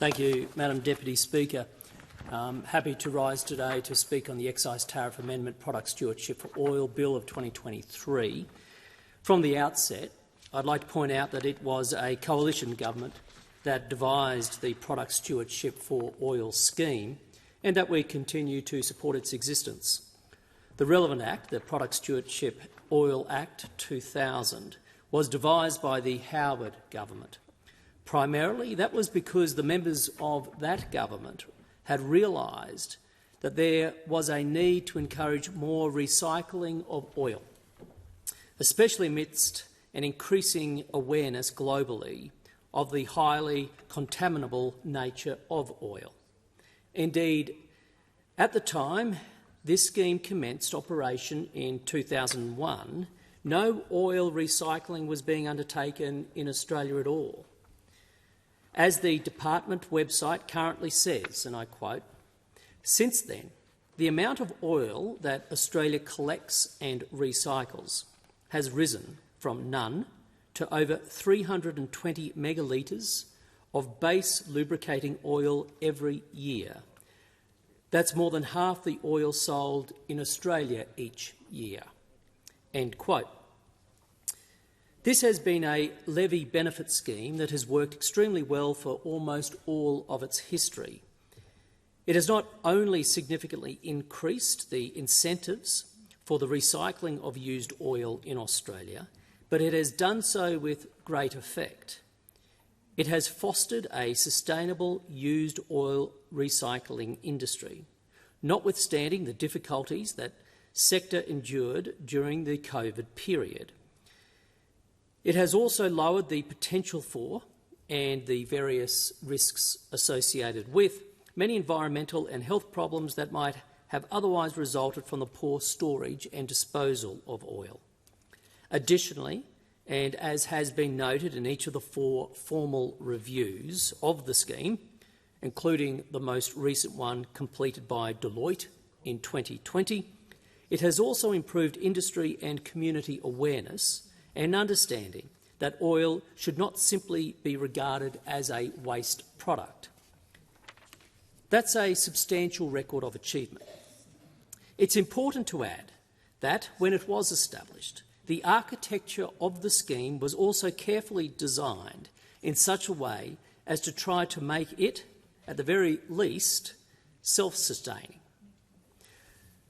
Thank you, Madam Deputy Speaker. I'm happy to rise today to speak on the Excise Tariff Amendment Product Stewardship for Oil Bill of 2023. From the outset, I'd like to point out that it was a coalition government that devised the Product Stewardship for Oil scheme and that we continue to support its existence. The relevant Act, the Product Stewardship Oil Act 2000, was devised by the Howard government. Primarily, that was because the members of that government had realised that there was a need to encourage more recycling of oil, especially amidst an increasing awareness globally of the highly contaminable nature of oil. Indeed, at the time this scheme commenced operation in 2001, no oil recycling was being undertaken in Australia at all. As the department website currently says, and I quote, "Since then, the amount of oil that Australia collects and recycles has risen from none to over 320 megalitres of base lubricating oil every year. That's more than half the oil sold in Australia each year." End quote. This has been a levy benefit scheme that has worked extremely well for almost all of its history. It has not only significantly increased the incentives for the recycling of used oil in Australia, but it has done so with great effect. It has fostered a sustainable used oil recycling industry, notwithstanding the difficulties that sector endured during the COVID period. It has also lowered the potential for and the various risks associated with many environmental and health problems that might have otherwise resulted from the poor storage and disposal of oil. Additionally, and as has been noted in each of the 4 formal reviews of the scheme, including the most recent one completed by Deloitte in 2020, it has also improved industry and community awareness and understanding that oil should not simply be regarded as a waste product. That's a substantial record of achievement. It's important to add that, when it was established, the architecture of the scheme was also carefully designed in such a way as to try to make it, at the very least, self-sustaining.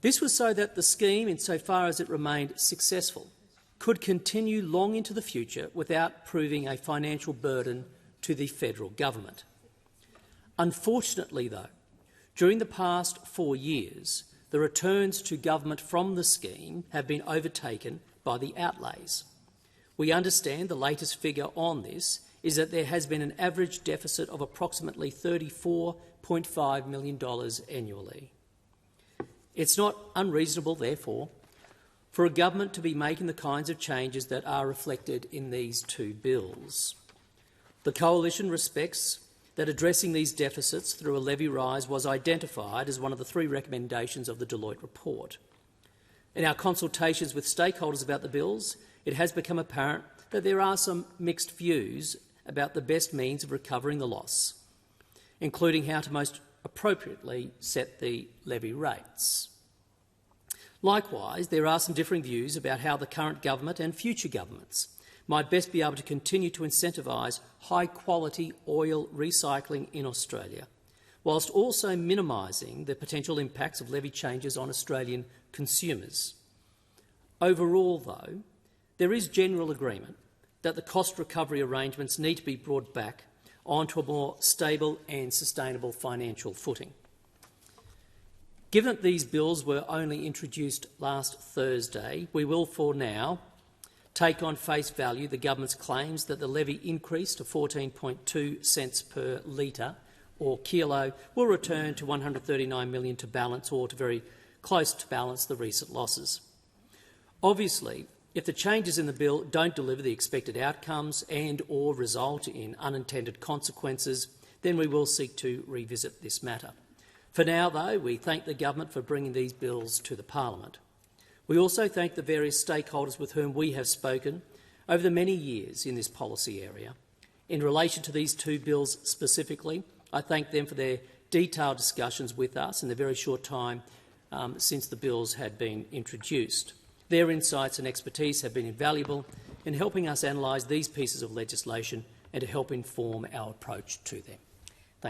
This was so that the scheme, insofar as it remained successful, could continue long into the future without proving a financial burden to the federal government. Unfortunately, though, during the past 4 years, the returns to government from the scheme have been overtaken by the outlays. We understand the latest figure on this is that there has been an average deficit of approximately $34.5 million annually. It's not unreasonable, therefore, for a government to be making the kinds of changes that are reflected in these 2 bills. The Coalition respects that addressing these deficits through a levy rise was identified as one of the 3 recommendations of the Deloitte report. In our consultations with stakeholders about the bills, it has become apparent that there are some mixed views about the best means of recovering the loss, including how to most appropriately set the levy rates. Likewise, there are some differing views about how the current government and future governments might best be able to continue to incentivise high-quality oil recycling in Australia, whilst also minimising the potential impacts of levy changes on Australian consumers. Overall, though, there is general agreement that the cost recovery arrangements need to be brought back onto a more stable and sustainable financial footing. Given that these bills were only introduced last Thursday, we will for now take on face value the government's claims that the levy increase to 14.2 cents per litre or kilo will return to $139 million to balance, or to very close to balance, the recent losses. Obviously, if the changes in the bill don't deliver the expected outcomes and/or result in unintended consequences, then we will seek to revisit this matter. For now, though, we thank the government for bringing these bills to the Parliament. We also thank the various stakeholders with whom we have spoken over the many years in this policy area. In relation to these 2 bills specifically, I thank them for their detailed discussions with us in the very short time since the bills had been introduced. Their insights and expertise have been invaluable in helping us analyse these pieces of legislation and to help inform our approach to them.